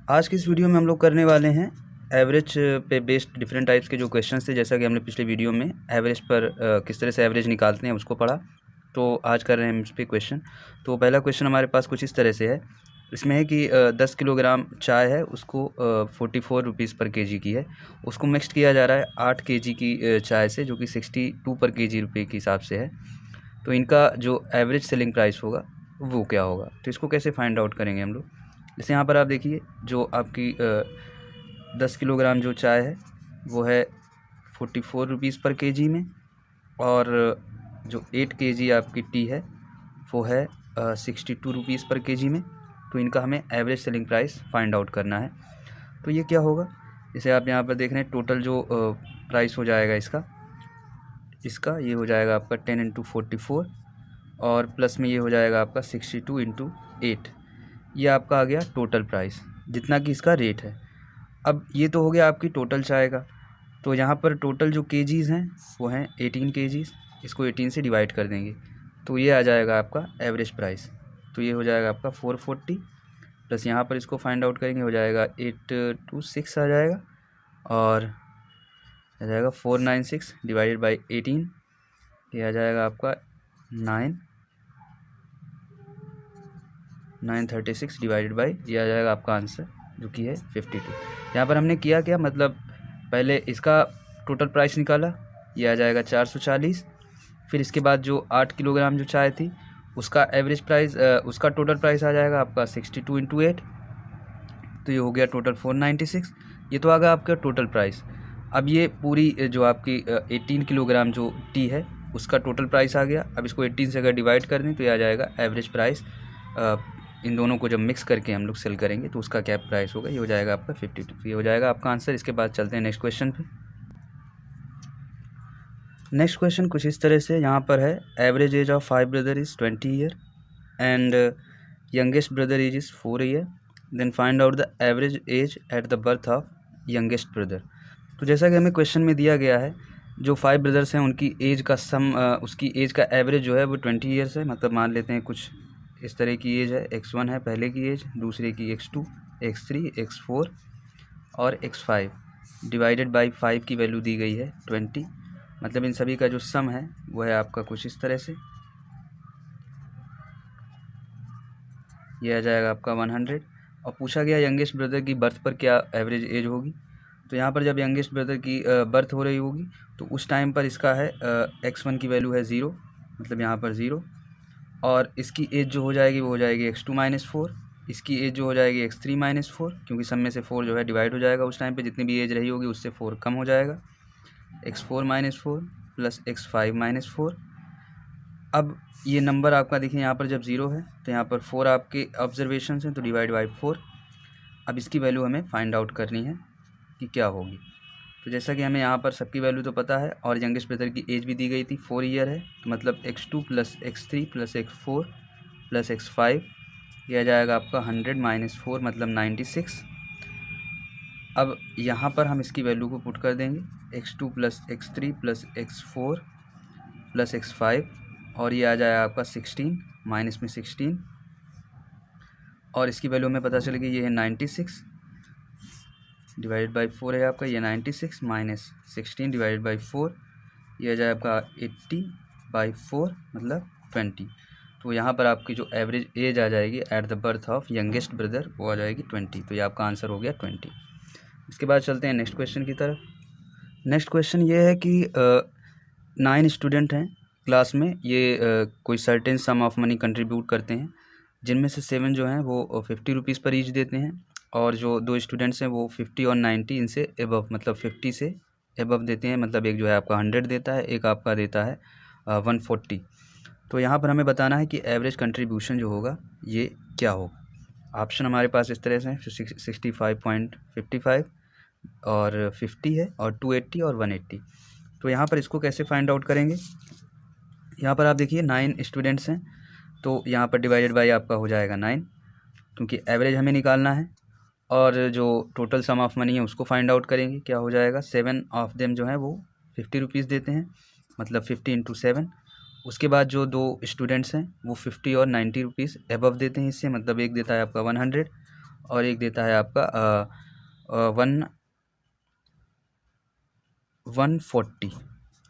आज की इस वीडियो में हम लोग करने वाले हैं एवरेज पे बेस्ड डिफरेंट टाइप्स के जो क्वेश्चंस थे। जैसा कि हमने पिछले वीडियो में एवरेज पर किस तरह से एवरेज निकालते हैं उसको पढ़ा, तो आज कर रहे हैं हम इस पे क्वेश्चन। तो पहला क्वेश्चन हमारे पास कुछ इस तरह से है। इसमें है कि 10 किलोग्राम चाय है, उसको 44 रुपीज़ पर केजी की है। उसको मिक्स किया जा रहा है 8 केजी की चाय से, जो कि 62 पर केजी रुपये के हिसाब से है। तो इनका जो एवरेज सेलिंग प्राइस होगा वो क्या होगा, तो इसको कैसे फाइंड आउट करेंगे हम लोग। जैसे यहाँ पर आप देखिए, जो आपकी 10 किलोग्राम जो चाय है वो है 44 रुपीज़ पर केजी में, और जो 8 केजी आपकी टी है वो है 62 रुपीज़ पर केजी में। तो इनका हमें average selling price find out करना है। तो ये क्या होगा, जैसे आप यहाँ पर देख रहे हैं टोटल जो प्राइस हो जाएगा इसका ये हो जाएगा आपका 10 इंटू 44, और प्लस में ये हो जाएगा आपका 62 इंटू 8। ये आपका आ गया टोटल प्राइस, जितना कि इसका रेट है। अब ये तो हो गया आपकी टोटल चाय का। तो यहाँ पर टोटल जो केजीज़ हैं वो हैं 18 केजीज़। इसको 18 से डिवाइड कर देंगे तो ये आ जाएगा आपका एवरेज प्राइस। तो ये हो जाएगा आपका 440, प्लस यहाँ पर इसको फाइंड आउट करेंगे हो जाएगा 826 आ जाएगा, और आ जाएगा 496 डिवाइडेड बाई 18। ये आ जाएगा आपका 936 डिवाइडेड बाई, ये आ जाएगा आपका आंसर जो कि है 52। यहाँ पर हमने किया क्या, मतलब पहले इसका टोटल प्राइस निकाला, ये आ जाएगा 440। फिर इसके बाद जो 8 किलोग्राम जो चाय थी उसका एवरेज प्राइस, उसका टोटल प्राइस आ जाएगा आपका 62 इंटू 8। तो ये हो गया टोटल 496। ये तो आ गया आपका टोटल प्राइस। अब ये पूरी जो आपकी 18 किलोग्राम जो टी है उसका टोटल प्राइस आ गया। अब इसको 18 से अगर डिवाइड कर दें तो ये आ जाएगा एवरेज प्राइस। इन दोनों को जब मिक्स करके हम लोग सेल करेंगे तो उसका क्या प्राइस होगा, ये हो जाएगा आपका 52। ये हो जाएगा आपका आंसर। इसके बाद चलते हैं नेक्स्ट क्वेश्चन पे। नेक्स्ट क्वेश्चन कुछ इस तरह से यहाँ पर है, average age of 5 brother is 20 year and youngest brother age is 4 year, then find out the average age at the birth of youngest brother. तो जैसा कि हमें क्वेश्चन में दिया गया है, जो 5 ब्रदर्स हैं उनकी एज का सम, उसकी एज का एवरेज जो है वो 20 ईयर्स है। मतलब मान लेते हैं कुछ इस तरह की एज है, x1 है पहले की एज, दूसरे की x2, x3, x4 और x5, डिवाइडेड बाई 5 की वैल्यू दी गई है 20। मतलब इन सभी का जो सम है वो है आपका कुछ इस तरह से, ये आ जाएगा आपका 100। और पूछा गया यंगेस्ट ब्रदर की बर्थ पर क्या एवरेज एज होगी। तो यहाँ पर जब यंगेस्ट ब्रदर की बर्थ हो रही होगी तो उस टाइम पर इसका है x1 की वैल्यू है 0, मतलब यहाँ पर 0, और इसकी एज जो हो जाएगी वो हो जाएगी x2 माइनस 4, इसकी एज जो हो जाएगी x3 माइनस 4, क्योंकि सब में से 4 जो है डिवाइड हो जाएगा उस टाइम पे, जितनी भी एज रही होगी उससे 4 कम हो जाएगा, x4 minus 4 plus x5 minus 4। अब ये नंबर आपका देखिए यहाँ पर जब 0 है तो यहाँ पर 4 आपके ऑब्जर्वेशन हैं, तो डिवाइड बाई 4। अब इसकी वैल्यू हमें फाइंड आउट करनी है कि क्या होगी। तो जैसा कि हमें यहाँ पर सबकी वैल्यू तो पता है, और यंगेस्ट ब्रदर की एज भी दी गई थी 4 ईयर है, तो मतलब x2 plus x3 plus x4 plus x5, यह आ जाएगा आपका 100 माइनस 4 मतलब 96। अब यहाँ पर हम इसकी वैल्यू को पुट कर देंगे, x2 plus x3 plus x4 plus x5, और ये आ जाएगा आपका 16 माइनस में 16, और इसकी वैल्यू हमें पता चलेगी ये है 96 डिवाइडेड बाई 4 है आपका, ये 96 माइनस 16 डिवाइडेड बाई 4, ये आ जाए आपका 80 बाई 4 मतलब 20। तो यहाँ पर आपकी जो एवरेज एज आ जाएगी eight the birth of youngest brother वो आ जाएगी 20। तो ये आपका आंसर हो गया 20। इसके बाद चलते हैं नेक्स्ट क्वेश्चन की तरफ। नेक्स्ट क्वेश्चन ये है कि 9 स्टूडेंट हैं क्लास में, ये कोई certain some of money contribute करते हैं, जिनमें से 7 जो हैं वो 50 रुपीज़ पर ईच देते हैं, और जो 2 स्टूडेंट्स हैं वो 50 और 90 इनसे एबव, मतलब 50 से एबव देते हैं। मतलब एक जो है आपका 100 देता है, एक आपका देता है 140। तो यहाँ पर हमें बताना है कि एवरेज कंट्रीब्यूशन जो होगा ये क्या होगा। ऑप्शन हमारे पास इस तरह से हैं, 65.55 और 50 है, और 280 और 180। तो यहाँ पर इसको कैसे फाइंड आउट करेंगे। यहाँ पर आप देखिए 9 स्टूडेंट्स हैं, तो यहाँ पर डिवाइडेड बाई आपका हो जाएगा 9, क्योंकि एवरेज हमें निकालना है। और जो टोटल सम ऑफ मनी है उसको फाइंड आउट करेंगे, क्या हो जाएगा 7 ऑफ देम जो है वो 50 रुपीज़ देते हैं, मतलब 50 इंटू 7। उसके बाद जो 2 स्टूडेंट्स हैं वो 50 और 90 रुपीज़ एबव देते हैं इससे, मतलब एक देता है आपका 100, और एक देता है आपका 140।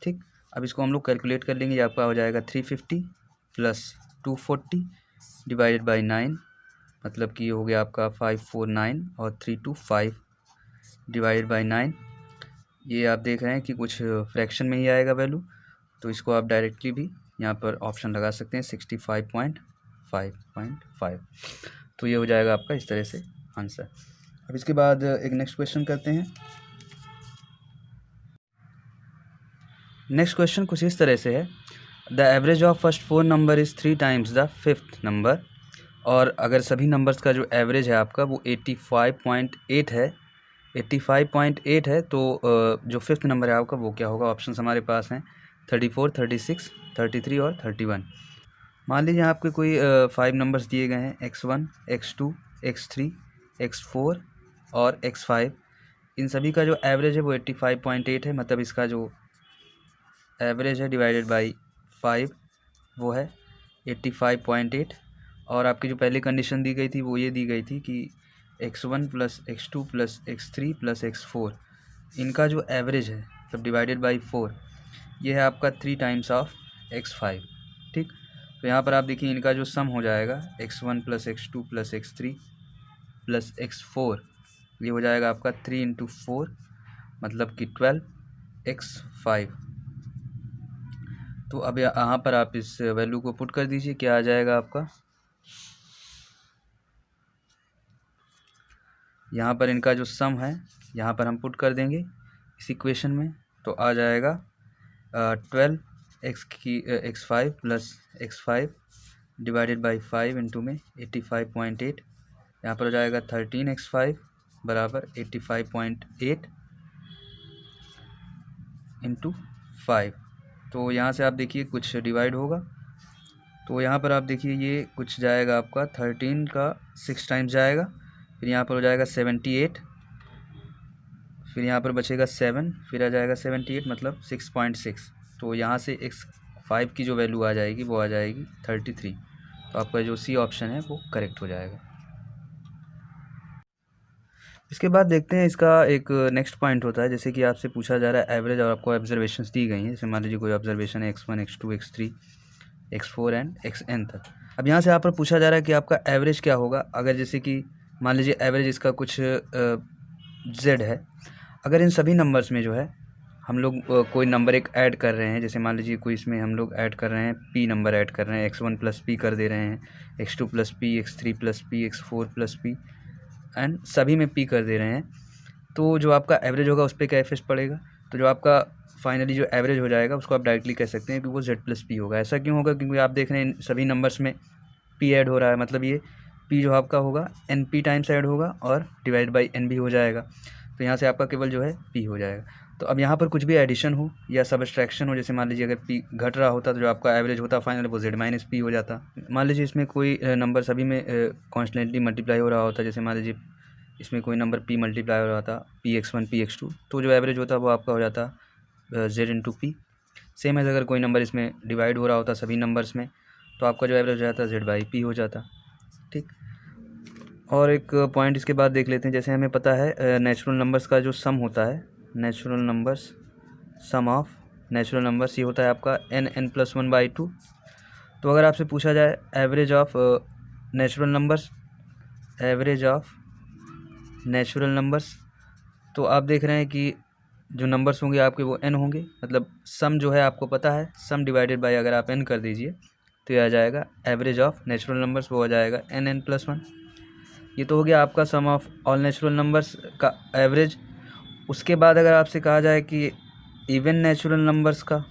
ठीक, अब इसको हम लोग कैलकुलेट कर लेंगे। ये आपका हो जाएगा 350 प्लस 240 डिवाइडेड बाई 9, मतलब कि ये हो गया आपका 549 और 325 डिवाइडेड बाई 9। ये आप देख रहे हैं कि कुछ फ्रैक्शन में ही आएगा वैल्यू, तो इसको आप डायरेक्टली भी यहाँ पर ऑप्शन लगा सकते हैं 65.5। तो ये हो जाएगा आपका इस तरह से आंसर। अब इसके बाद एक नेक्स्ट क्वेश्चन करते हैं। नेक्स्ट क्वेश्चन कुछ इस तरह से है, the average of first 4 number is 3 times the 5th number. और अगर सभी नंबर्स का जो एवरेज है आपका वो 85.8 है, 85.8 है, तो जो 5th नंबर है आपका वो क्या होगा। ऑप्शन हमारे पास हैं 34, 36, 33 और 31। मान लीजिए आपके कोई 5 नंबर्स दिए गए हैं, x1, x2, x3, x4 और x5। इन सभी का जो एवरेज है वो 85.8 है, मतलब इसका जो एवरेज है डिवाइडेड बाई 5 वो है 85.8। और आपकी जो पहली कंडीशन दी गई थी वो ये दी गई थी कि x1 plus x2 plus x3 plus x4 इनका जो एवरेज है मतलब डिवाइडेड बाई 4 ये है आपका 3 टाइम्स ऑफ x5। ठीक, तो यहाँ पर आप देखिए इनका जो सम हो जाएगा x1 plus x2 plus x3 plus x4, ये हो जाएगा आपका 3 इंटू 4 मतलब कि 12x5। तो अब यहाँ पर आप इस वैल्यू को पुट कर दीजिए, क्या आ जाएगा आपका। यहाँ पर इनका जो सम है यहाँ पर हम पुट कर देंगे इस इक्वेशन में, तो आ जाएगा 12x5 plus x5 divided by 5 into में 85.8। यहाँ पर हो जाएगा 13x5 बराबर 85.8 इंटू 5। तो यहाँ से आप देखिए कुछ डिवाइड होगा, तो यहाँ पर आप देखिए ये कुछ जाएगा आपका 13 का 6 टाइम्स जाएगा, फिर यहाँ पर हो जाएगा 78, फिर यहाँ पर बचेगा 7, फिर आ जाएगा 78 मतलब 6.6। तो यहाँ से x5 की जो वैल्यू आ जाएगी वो आ जाएगी 33। तो आपका जो सी ऑप्शन है वो करेक्ट हो जाएगा। इसके बाद देखते हैं इसका एक नेक्स्ट पॉइंट होता है, जैसे कि आपसे पूछा जा रहा है एवरेज और आपको ऑब्जर्वेशंस दी गई हैं। जैसे मान लीजिए कोई ऑब्जर्वेशन है x1, x2, x3, x4 and xn तक। अब यहाँ से यहाँ पर पूछा जा रहा है कि आपका एवरेज क्या होगा। अगर जैसे कि मान लीजिए एवरेज इसका कुछ z है, अगर इन सभी नंबर्स में जो है हम लोग कोई नंबर एक ऐड कर रहे हैं, जैसे मान लीजिए कोई इसमें हम लोग ऐड कर रहे हैं p नंबर ऐड कर रहे हैं, x1 प्लस p कर दे रहे हैं, x2 plus p, x3 plus p, x4 plus p and सभी में p कर दे रहे हैं, तो जो आपका एवरेज होगा उस पर क्या इफेक्ट पड़ेगा। तो जो आपका फाइनली जो एवरेज हो जाएगा उसको आप डायरेक्टली कह सकते हैं कि वो z प्लस पी होगा। ऐसा क्यों होगा, क्योंकि आप देख रहे हैं सभी नंबर्स में p ऐड हो रहा है, मतलब ये p जो आपका होगा np टाइम्स ऐड होगा और डिवाइड बाई n भी हो जाएगा। तो यहाँ से आपका केवल जो है p हो जाएगा। तो अब यहाँ पर कुछ भी एडिशन हो या सबट्रैक्शन हो, जैसे मान लीजिए अगर p घट रहा होता तो जो आपका एवरेज होता फाइनल वो z माइनस पी हो जाता। मान लीजिए इसमें कोई नंबर सभी में कॉन्स्टेंटली मल्टीप्लाई हो रहा होता, जैसे मान लीजिए इसमें कोई नंबर p मल्टीप्लाई हो रहा था px1 px2, तो जो एवरेज होता वो आपका हो जाता z इंटू पी। सेम है अगर कोई नंबर इसमें डिवाइड हो रहा होता सभी नंबर्स में, तो आपका जो एवरेज हो जाता z बाई पी हो जाता। ठीक, और एक पॉइंट इसके बाद देख लेते हैं। जैसे हमें पता है नेचुरल नंबर्स का जो सम होता है, natural numbers sum of natural numbers, ये होता है आपका n प्लस 1/2। तो अगर आपसे पूछा जाए average of natural numbers, average of natural numbers, तो आप देख रहे हैं कि जो नंबर्स होंगे आपके वो n होंगे, मतलब सम जो है आपको पता है सम डिवाइडेड बाय अगर आप n कर दीजिए तो ये आ जाएगा एवरेज ऑफ नेचुरल नंबर्स, वो आ जाएगा n प्लस 1। ये तो हो गया आपका सम ऑफ ऑल नेचुरल नंबर्स का एवरेज। उसके बाद अगर आपसे कहा जाए कि इवन नेचुरल नंबर्स का,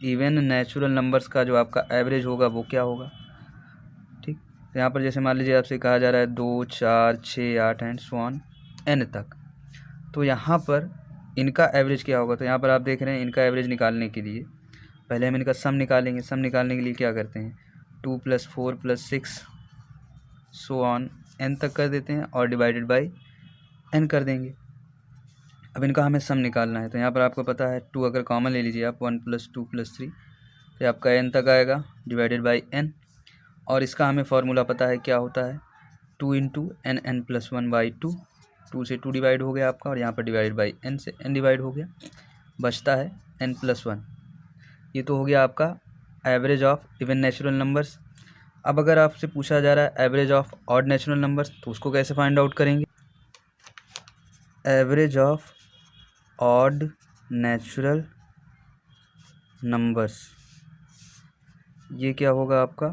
इवन नेचुरल नंबर्स का जो आपका एवरेज होगा वो क्या होगा। ठीक, तो यहाँ पर जैसे मान लीजिए आपसे कहा जा रहा है 2, 4, 6, 8 एंड सो ऑन n तक, तो यहाँ पर इनका एवरेज क्या होगा। तो यहाँ पर आप देख रहे हैं इनका एवरेज निकालने के लिए पहले हम इनका सम निकालेंगे। सम निकालने के लिए क्या करते हैं 2 + 4 + 6 सो ऑन n तक कर देते हैं और डिवाइडेड बाई n कर देंगे। अब इनका हमें सम निकालना है, तो यहाँ पर आपको पता है 2 अगर कॉमन ले लीजिए आप 1 + 2 + 3, तो आपका n तक आएगा डिवाइडेड बाई n। और इसका हमें फार्मूला पता है क्या होता है, 2 इंटू एन प्लस 1 बाई 2, 2 से 2 डिवाइड हो गया आपका, और यहाँ पर डिवाइडेड बाई एन से एन डिवाइड हो गया, बचता है एन प्लस 1। ये तो हो गया आपका average of even natural numbers. अब अगर आपसे पूछा जा रहा है average of odd natural numbers, तो उसको कैसे फाइंड आउट करेंगे? Average of odd natural numbers, ये क्या होगा आपका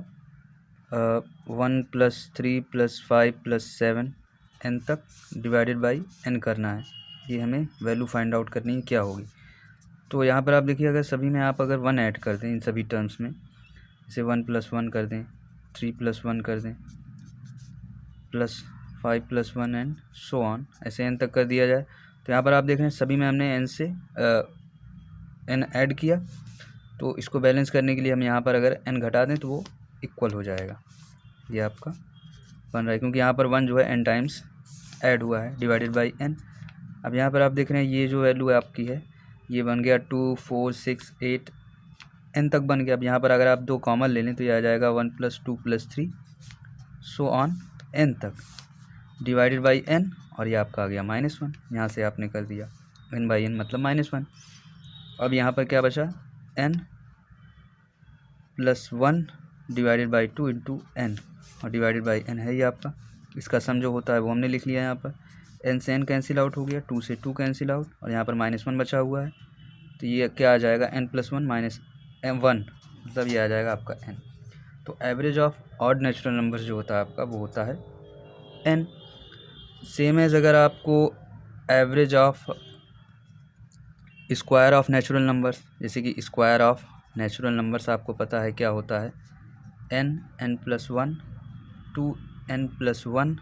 1 + 3 + 5 + 7 एन तक डिवाइडेड बाई एन करना है। ये हमें वैल्यू फाइंड आउट करनी है क्या होगी। तो यहाँ पर आप देखिए, अगर सभी में आप अगर 1 ऐड कर दें इन सभी टर्म्स में, जैसे 1 + 1 कर दें, 3 + 1 कर दें, +5 + 1 एंड सो ऑन, ऐसे एन तक कर दिया जाए, तो यहाँ पर आप देख रहे हैं सभी में हमने एन से एन ऐड किया। तो इसको बैलेंस करने के लिए हम यहाँ पर अगर एन घटा दें तो वो इक्वल हो जाएगा, ये आपका बन रहा है, क्योंकि यहाँ पर 1 जो है एन टाइम्स ऐड हुआ है डिवाइडेड बाई एन। अब यहाँ पर आप देख रहे हैं ये जो वैल्यू आपकी है ये बन गया 2, 4, 6, 8 एन तक बन गया। अब यहाँ पर अगर आप 2 कॉमन ले लें तो ये आ जाएगा 1 + 2 + 3 सो ऑन एन तक डिवाइडेड बाई एन, और ये आपका आ गया -1। यहाँ से आपने कर दिया एन बाई एन मतलब -1। अब यहाँ पर क्या बचा N + 1 divided by 2 into N, और डिवाइडेड बाई एन है ये आपका। इसका सम जो होता है वो हमने लिख लिया यहाँ पर। एन से एन कैंसिल आउट हो गया, 2 से 2 कैंसिल आउट, और यहाँ पर -1 बचा हुआ है, तो ये क्या आ जाएगा n + 1 - 1, मतलब ये आ जाएगा आपका n। तो average of odd natural numbers जो होता है आपका वो होता है n। सेम एज अगर आपको average of square of natural numbers, जैसे कि स्क्वायर ऑफ नेचुरल नंबर्स आपको पता है क्या होता है n + 1 2n + 1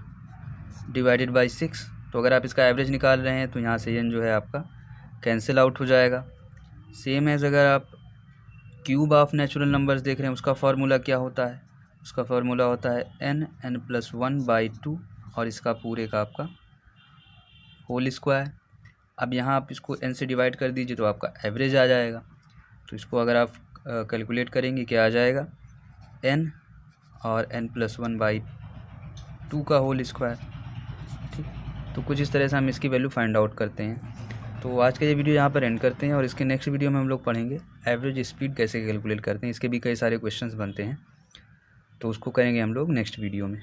डिवाइडेड बाई 6। तो अगर आप इसका एवरेज निकाल रहे हैं तो यहाँ से n जो है आपका कैंसिल आउट हो जाएगा। सेम एज अगर आप क्यूब ऑफ नेचुरल नंबर्स देख रहे हैं उसका फार्मूला क्या होता है, उसका फार्मूला होता है n + 1 बाई 2 और इसका पूरे का आपका होल स्क्वायर। अब यहाँ आप इसको n से डिवाइड कर दीजिए तो आपका एवरेज आ जाएगा। तो इसको अगर आप कैलकुलेट करेंगे क्या आ जाएगा n और n + 1 बाई 2 का होल स्क्वायर। ठीक, तो कुछ इस तरह से हम इसकी वैल्यू फाइंड आउट करते हैं। तो आज का ये वीडियो यहाँ पर एंड करते हैं, और इसके नेक्स्ट वीडियो में हम लोग पढ़ेंगे एवरेज स्पीड कैसे कैलकुलेट करते हैं। इसके भी कई सारे क्वेश्चंस बनते हैं, तो उसको करेंगे हम लोग नेक्स्ट वीडियो में।